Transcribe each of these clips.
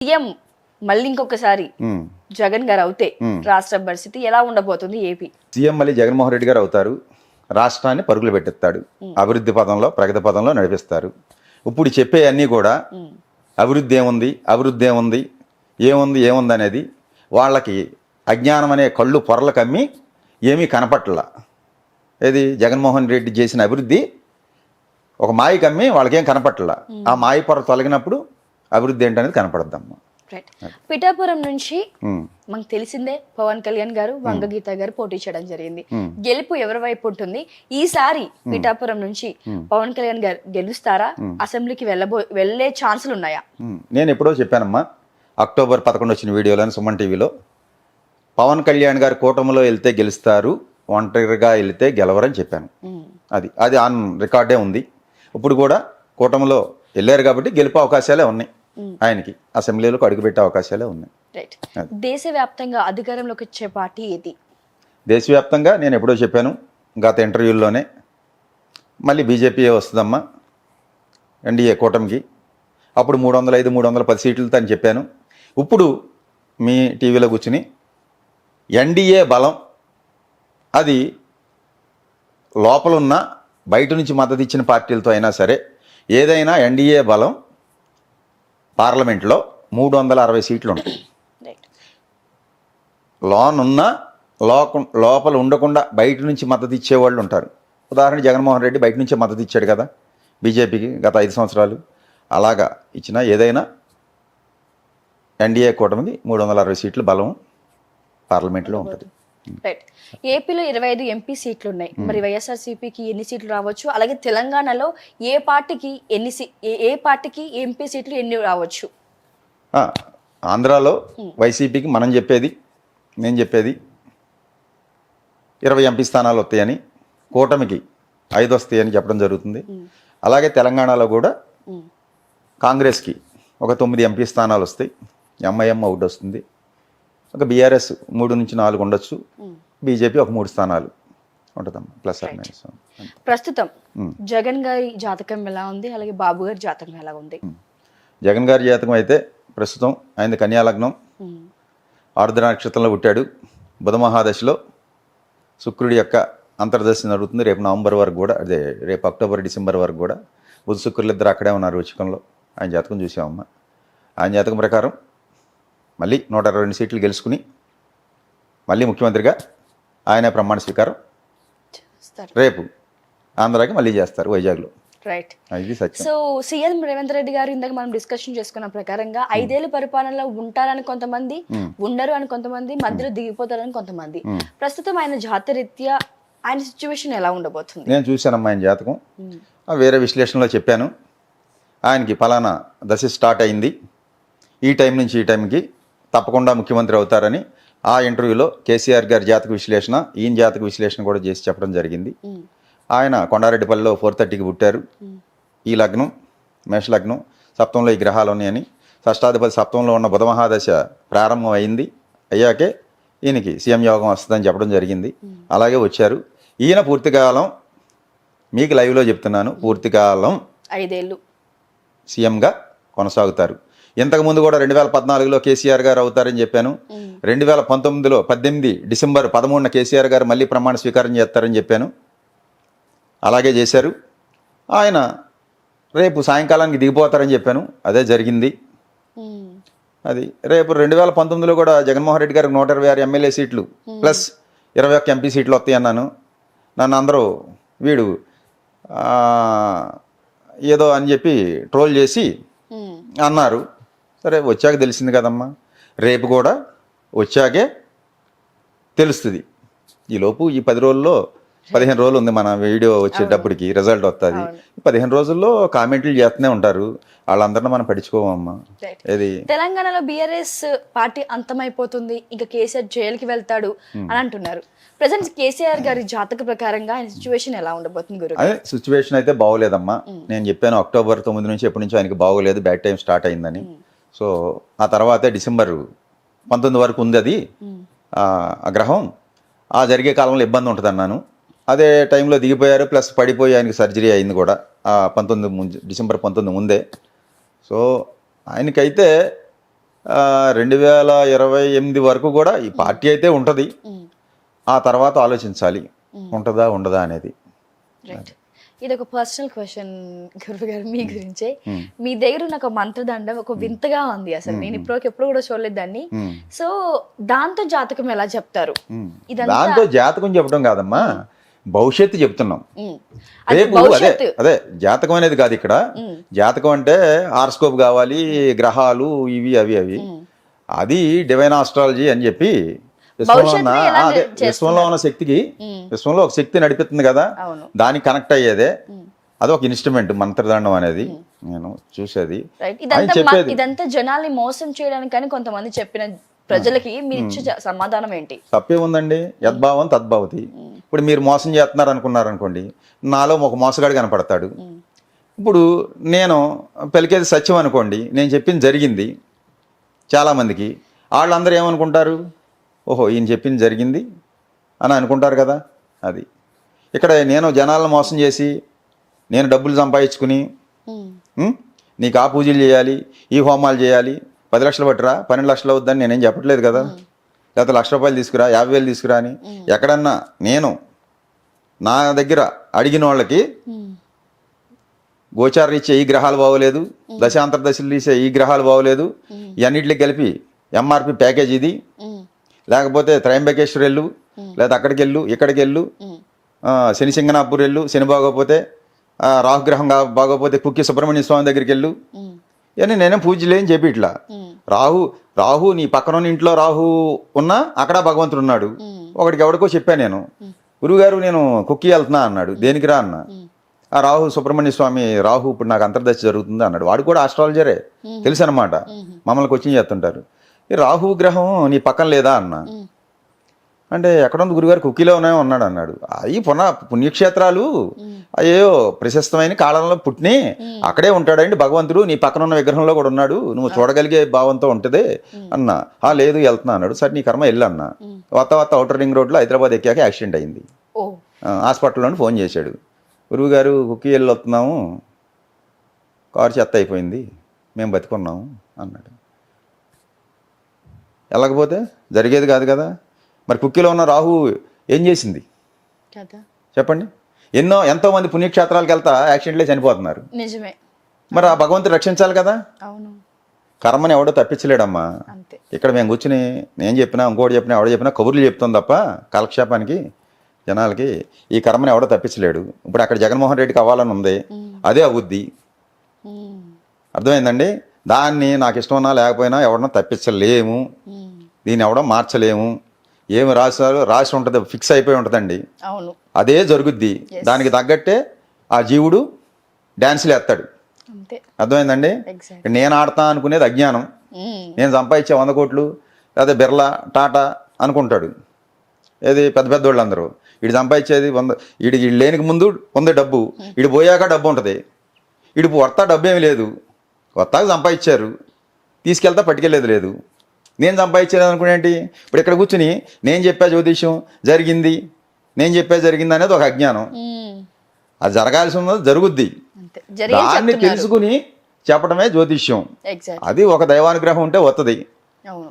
CM మళ్ళీ ఇంకొకసారి జగన్ గారు అవుతే రాష్ట్ర పరిస్థితి ఎలా ఉండబోతుంది ఏపీ? సీఎం మళ్ళీ జగన్మోహన్ రెడ్డి గారు అవుతారు. రాష్ట్రాన్ని పరుగులు పెట్టిస్తాడు. అభివృద్ధి పదంలో, ప్రగతి పదంలో నడిపిస్తారు. ఇప్పుడు చెప్పే అన్నీ కూడా అభివృద్ధి ఏముంది ఏముంది అనేది వాళ్ళకి అజ్ఞానం అనే కళ్ళు పొరలు కమ్మి ఏమీ కనపట్ల. ఏది జగన్మోహన్ రెడ్డి చేసిన అభివృద్ధి ఒక మాయ కమ్మి వాళ్ళకేం కనపట్ల. ఆ మాయ పొర తొలగినప్పుడు అభివృద్ధి ఏంటనేది కనపడద్దమ్మా. పిఠాపురం నుంచి మనకు తెలిసిందే పవన్ కళ్యాణ్ గారు, వంగగీత గారు పోటీ చేయడం జరిగింది. గెలుపు ఎవరి వైపు ఉంటుంది? ఈసారి పిఠాపురం నుంచి పవన్ కళ్యాణ్ గారు గెలుస్తారా? అసెంబ్లీకి వెళ్ళే ఛాన్సులు ఉన్నాయా? నేను ఎప్పుడో చెప్పానమ్మా, అక్టోబర్ 11 వచ్చిన వీడియోలోని సుమన్ టీవీలో, పవన్ కళ్యాణ్ గారు కూటమిలో వెళ్తే గెలుస్తారు, ఒంటరిగా వెళ్తే గెలవరని చెప్పాను. అది ఆన్ రికార్డే ఉంది. ఇప్పుడు కూడా కూటమిలో వెళ్ళారు కాబట్టి గెలుపు అవకాశాలే ఉన్నాయి. ఆయనకి అసెంబ్లీలోకి అడుగుపెట్టే అవకాశాలే ఉన్నాయి. దేశవ్యాప్తంగా అధికారంలోకి వచ్చే పార్టీ ఏది? దేశవ్యాప్తంగా నేను ఎప్పుడో చెప్పాను గత ఇంటర్వ్యూల్లోనే, మళ్ళీ బీజేపీయే వస్తుందమ్మా ఎన్డీఏ కూటమికి. అప్పుడు 305, 310 సీట్లతో అని చెప్పాను. ఇప్పుడు మీ టీవీలో కూర్చుని ఎన్డీఏ బలం అది లోపలున్న బయట నుంచి మద్దతు ఇచ్చిన పార్టీలతో అయినా సరే, ఏదైనా ఎన్డీఏ బలం పార్లమెంట్లో 360 సీట్లు ఉంటాయి. లోనున్న లోపల ఉండకుండా బయట నుంచి మద్దతు ఇచ్చేవాళ్ళు ఉంటారు. ఉదాహరణ జగన్మోహన్ రెడ్డి బయట నుంచే మద్దతు ఇచ్చాడు కదా బీజేపీకి గత 5 సంవత్సరాలు. అలాగా ఇచ్చినా ఏదైనా ఎన్డీఏ కూటమికి 360 సీట్లు బలం పార్లమెంట్లో ఉంటుంది. ఏపీలో 25 ఎంపీ సీట్లు ఉన్నాయి. మరి వైఎస్ఆర్సీపీకి ఎన్ని సీట్లు రావచ్చు? అలాగే తెలంగాణలో ఏ పార్టీకి ఎంపీ సీట్లు ఎన్ని రావచ్చు? ఆంధ్రాలో వైసీపీకి నేను చెప్పేది 20 ఎంపీ స్థానాలు వస్తాయని, కూటమికి 5 వస్తాయని చెప్పడం జరుగుతుంది. అలాగే తెలంగాణలో కూడా కాంగ్రెస్కి ఒక 9 ఎంపీ స్థానాలు వస్తాయి. ఎంఐఎం ఒకటి వస్తుంది. ఒక బీఆర్ఎస్ 3 నుంచి 4 ఉండొచ్చు. బీజేపీ ఒక 3 స్థానాలు ఉంటుందమ్మా, ప్లస్ ఆర్ మైనస్. ప్రస్తుతం జగన్ గారి జాతకం ఎలా ఉంది? అలాగే బాబు గారి జాతకం ఎలా ఉంది? జగన్ గారి జాతకం అయితే ప్రస్తుతం ఆయన కన్యా లగ్నం, ఆర్ద్ర నక్షత్రంలో పుట్టాడు. బుధ మహాదశలో శుక్రుడి యొక్క అంతర్దశ నడుస్తుంది. రేపు నవంబర్ వరకు కూడా, అదే రేపు అక్టోబర్ డిసెంబర్ వరకు కూడా బుధ శుక్రులు ఇద్దరు అక్కడే ఉన్నారు వృచ్చికంలో. ఆయన జాతకం చూసామమ్మా. ఆయన జాతకం ప్రకారం మళ్ళీ 122 సీట్లు గెలుచుకుని మళ్ళీ ముఖ్యమంత్రిగా ఆయన ప్రమాణ స్వీకారం రేపు ఆంధ్రాకి మళ్ళీ చేస్తారు వైజాగ్లో. రైట్. ఇది సత్యం. సో సీఎం రేవంత్ రెడ్డి గారు ఇందాక మనం డిస్కషన్ చేసుకున్న ప్రకారంగా 5 ఏళ్ల పరిపాలనలో ఉంటారని కొంతమంది, ఉండరు అని కొంతమంది, మధ్యలో దిగిపోతారని కొంతమంది. ప్రస్తుతం ఆయన జాతరీత్యా ఆయన సిచ్యువేషన్ ఎలా ఉండబోతుంది? నేను చూశానమ్మా ఆయన జాతకం. వేరే విశ్లేషణలో చెప్పాను, ఆయనకి ఫలానా దశ స్టార్ట్ అయింది, ఈ టైం నుంచి ఈ టైంకి తప్పకుండా ముఖ్యమంత్రి అవుతారని ఆ ఇంటర్వ్యూలో కేసీఆర్ గారి జాతక విశ్లేషణ, ఈయన జాతక విశ్లేషణ కూడా చేసి చెప్పడం జరిగింది. ఆయన కొండారెడ్డిపల్లిలో 4:30కి పుట్టారు. ఈ లగ్నం మేష లగ్నం, సప్తంలో ఈ గ్రహాలు ఉన్నాయని, షష్టాధిపతి సప్తంలో ఉన్న బుధ మహాదశ ప్రారంభం అయింది. అయ్యాకే ఈయనకి సీఎం యోగం వస్తుందని చెప్పడం జరిగింది. అలాగే వచ్చారు. ఈయన పూర్తికాలం, మీకు లైవ్లో చెప్తున్నాను, పూర్తికాలం 5 ఏళ్ళు సీఎంగా కొనసాగుతారు. ఇంతకుముందు కూడా 2014లో కేసీఆర్ గారు అవుతారని చెప్పాను. 2019లో 18 డిసెంబర్ 13న కేసీఆర్ గారు మళ్ళీ ప్రమాణ స్వీకారం చేస్తారని చెప్పాను. అలాగే చేశారు. ఆయన రేపు సాయంకాలానికి దిగిపోతారని చెప్పాను. అదే జరిగింది. అది రేపు 2019లో కూడా జగన్మోహన్ రెడ్డి గారికి 126 ఎమ్మెల్యే సీట్లు ప్లస్ 21 ఎంపీ సీట్లు వస్తాయి అన్నాను. నన్ను అందరూ వీడు ఏదో అని చెప్పి ట్రోల్ చేసి అన్నారు. సరే, వచ్చాక తెలిసింది కదమ్మా. రేపు కూడా వచ్చాకే తెలుస్తుంది. ఈలోపు ఈ 10 రోజుల్లో 15 రోజులు ఉంది మన వీడియో వచ్చేటప్పటికి రిజల్ట్ వస్తుంది. 15 రోజుల్లో కామెంట్లు చేస్తూనే ఉంటారు. వాళ్ళందరినీ మనం పట్టించుకోవమ్మా. ఏది తెలంగాణలో బీఆర్ఎస్ పార్టీ అంతమైపోతుంది, ఇంకా కేసీఆర్ జైలుకి వెళ్తాడు అని అంటున్నారు. ప్రజెంట్ కేసీఆర్ గారి జాతక ప్రకారంగా ఆయన సిచ్యువేషన్ ఎలా ఉండబోతుంది గురు? అదే సిచ్యువేషన్ అయితే బాగోలేదమ్మా. నేను చెప్పాను అక్టోబర్ 9 నుంచి ఎప్పటి నుంచో ఆయనకి బాగోలేదు, బ్యాడ్ టైం స్టార్ట్ అయిందని. సో ఆ తర్వాతే డిసెంబర్ 19 వరకు ఉంది అది ఆ గ్రహం. ఆ జరిగే కాలంలో ఇబ్బంది ఉంటుంది అన్నాను. అదే టైంలో దిగిపోయారు, ప్లస్ పడిపోయి ఆయనకి సర్జరీ అయింది కూడా డిసెంబర్ 19 ముందే. సో ఆయనకైతే 2028 వరకు కూడా ఈ పార్టీ అయితే ఉంటుంది. ఆ తర్వాత ఆలోచించాలి ఉంటుందా ఉండదా అనేది. రైట్. ఇది ఒక పర్సనల్ క్వశ్చన్ గురువు గారు మీ గురించే. మీ దగ్గర ఉన్న ఒక మంత్రదండం ఒక వింతగా ఉంది, అసలు నేను ఎప్పుడు కూడా చూడలేదు దాన్ని. సో దాంతో జాతకం ఎలా చెప్తారు? దాంతో జాతకం చెప్పడం కాదమ్మా, భవిష్యత్తు చెప్తున్నాం. అది రేపు భవిష్యత్తు. అదే జాతకం అనేది కాదు ఇక్కడ. జాతకం అంటే హారోస్కోప్ కావాలి, గ్రహాలు ఇవి అవి అది డివైన్ ఆస్ట్రాలజీ అని చెప్పి విశ్వంలో ఉన్న శక్తికి, విశ్వంలో ఒక శక్తి నడిపిస్తుంది కదా, దానికి కనెక్ట్ అయ్యేదే. అది ఒక ఇన్స్ట్రుమెంట్ మంత్రదండం అనేది నేను చూసేది. ఇదంతా జనాల్ని మోసం చేయడానికి కానీ కొంతమంది చెప్పిన ప్రజలకి మీరు ఇచ్చే సమాధానం ఏంటి? తప్పే ఉందండి, యద్భావం తద్భావతి. ఇప్పుడు మీరు మోసం చేస్తున్నారు అనుకున్నారనుకోండి, నాలో ఒక మోసగాడు కనపడతాడు. ఇప్పుడు నేను పలికేది సత్యం అనుకోండి, నేను చెప్పింది జరిగింది చాలామందికి, వాళ్ళందరూ ఏమనుకుంటారు, ఓహో ఈయన చెప్పింది జరిగింది అని అనుకుంటారు కదా. అది ఇక్కడ నేను జనాలను మోసం చేసి నేను డబ్బులు సంపాదించుకుని నీకు ఆ పూజలు చేయాలి, ఈ హోమాలు చేయాలి, 10 లక్షలు పట్టురా, 12 లక్షలు అవుద్దని నేనేం చెప్పట్లేదు కదా. లేకపోతే ₹1,00,000 తీసుకురా, 50,000 తీసుకురా అని ఎక్కడన్నా నేను నా దగ్గర అడిగిన వాళ్ళకి గోచార రీత్యా ఈ గ్రహాలు బాగోలేదు, దశాంతర దశలు తీసే ఈ గ్రహాలు బాగోలేదు, ఇవన్నిటికి కలిపి ఎంఆర్పి ప్యాకేజ్ ఇది, లేకపోతే త్రయంబకేశ్వర్ వెళ్ళు, లేదా అక్కడికి వెళ్ళు, ఇక్కడికి వెళ్ళు, శని సింగనాపూర్ వెళ్ళు, శని బాగోపోతే, రాహుగ్రహం బాగోపోతే కుక్కి సుబ్రహ్మణ్య స్వామి దగ్గరికి వెళ్ళు, అని నేనే పూజలు ఏం చెప్పి ఇట్లా. రాహు నీ పక్కన ఇంట్లో రాహు ఉన్నా అక్కడ భగవంతుడు ఉన్నాడు. ఒకటికి ఎవరికో చెప్పాను నేను, గురువుగారు నేను కుక్కి వెళ్తున్నా అన్నాడు. దేనికి రా అన్న, ఆ రాహు సుబ్రహ్మణ్య స్వామి రాహు ఇప్పుడు నాకు అంతర్దశ జరుగుతుంది అన్నాడు. వాడు కూడా ఆస్ట్రాలజరే, తెలుసు అనమాట, మమ్మల్ని కోచింగ్ చేస్తుంటారు. ఈ రాహు గ్రహం నీ పక్కన లేదా అన్న అంటే, ఎక్కడుంది గురుగారు, కుక్కీలోనే ఉన్నాడు అన్నాడు. అవి పుణ్యక్షేత్రాలు అయ్యో ప్రశస్తమైన కాలంలో పుట్టిని అక్కడే ఉంటాడండి భగవంతుడు, నీ పక్కన ఉన్న విగ్రహంలో కూడా ఉన్నాడు, నువ్వు చూడగలిగే భావంతో ఉంటుంది అన్న. లేదు వెళ్తున్నా అన్నాడు. సరే నీ కర్మ వెళ్ళు అన్న. వత్త ఔటర్ రింగ్ రోడ్లో హైదరాబాద్ ఎక్కాక యాక్సిడెంట్ అయింది. హాస్పిటల్లో ఫోన్ చేశాడు, గురువుగారు కుక్కీ వెళ్ళి వస్తున్నాము, కారు చెత్త అయిపోయింది, మేము బతికున్నాము అన్నాడు. వెళ్ళకపోతే జరిగేది కాదు కదా. మరి కుక్కీలో ఉన్న రాహు ఏం చేసింది చెప్పండి. ఎంతోమంది పుణ్యక్షేత్రాలకు వెళ్తా యాక్సిడెంట్లే చనిపోతున్నారు. నిజమే. మరి ఆ భగవంతుడు రక్షించాలి కదా. అవును. కర్మని ఎవడో తప్పించలేడమ్మా. ఇక్కడ మేము కూర్చుని నేను చెప్పినా ఇంకోటి చెప్పినా ఎవడో చెప్పినా కబుర్లు చెప్తాం తప్ప కాలక్షేపానికి జనాలకి ఈ కర్మని ఎవడో తప్పించలేడు. ఇప్పుడు అక్కడ జగన్మోహన్ రెడ్డికి అవ్వాలని ఉంది, అదే అవుద్ది. అర్థమైందండి. దాన్ని నాకు ఇష్టం ఉన్నా లేకపోయినా ఎవడన్నా తప్పించలేము, దీన్ని ఎవడో మార్చలేము. ఏమి రాసి ఉంటుంది, ఫిక్స్ అయిపోయి ఉంటుందండి, అదే జరుగుద్ది. దానికి తగ్గట్టే ఆ జీవుడు డ్యాన్సులు వేస్తాడు. అర్థమైందండి. నేను ఆడతా అనుకునేది అజ్ఞానం. నేను సంపాదించే 100 కోట్లు లేదా బిర్లా టాటా అనుకుంటాడు. ఏది పెద్ద వాళ్ళు అందరూ వీడు సంపాదించేది 100, వీడికి లేనికి ముందు ఉంది డబ్బు, వీడు పోయాక డబ్బు ఉంటుంది. వీడు వర్తా డబ్బు ఏమి లేదు, కొత్తగా సంపాదించారు, తీసుకెళ్తా పట్టుకెళ్ళేది లేదు. నేను సంపాదించేది అనుకునేంటి, ఇప్పుడు ఇక్కడ కూర్చుని నేను చెప్పా జ్యోతిష్యం జరిగింది, నేను చెప్పే జరిగింది అనేది ఒక అజ్ఞానం. అది జరగాల్సి ఉన్నది జరుగుద్ది, దాన్ని తెలుసుకుని చెప్పడమే జ్యోతిష్యం. అది ఒక దైవానుగ్రహం ఉంటే వస్తుంది,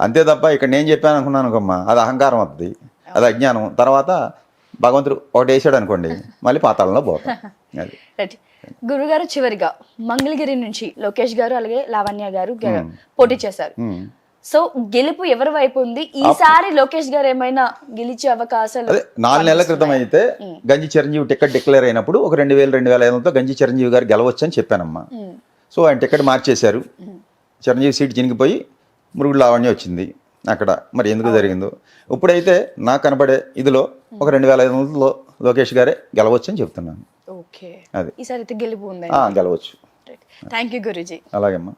అంతే తప్ప ఇక్కడ నేను చెప్పాను అనుకున్నాను అనుకోమ్మా, అది అహంకారం వస్తుంది, అది అజ్ఞానం. తర్వాత భగవంతుడు ఒకటి వేసాడు అనుకోండి, మళ్ళీ పాతాళంలో పోతాం. అది గురుగారు చివరిగా మంగళగిరి నుంచి లోకేష్ గారు అలాగే లావణ్య గారు పోటీ చేశారు. సో గెలుపు ఎవరి వైపు ఉంది ఈసారి? లోకేష్ గారు ఏమైనా గెలిచే అవకాశాలు? అదే 4 నెలల క్రితం అయితే గంజి చిరంజీవి టికెట్ డిక్లేర్ అయినప్పుడు ఒక 2,000-2,500తో గంజి చిరంజీవి గారు గెలవచ్చు అని చెప్పానమ్మా. సో ఆయన టికెట్ మార్చేశారు, చిరంజీవి సీట్ చినిగిపోయి మురుగుడు లావణ్య వచ్చింది అక్కడ. మరి ఎందుకు జరిగిందో ఇప్పుడైతే నాకు కనబడే ఇదిలో ఒక 2,500లో లోకేష్ గారే గెలవచ్చు అని చెప్తున్నాను. ఓకే, అది ఈసారి అయితే గెలుపు ఉంది, గెలవచ్చు. థ్యాంక్ యూ గురూజీ. అలాగేమ్మా.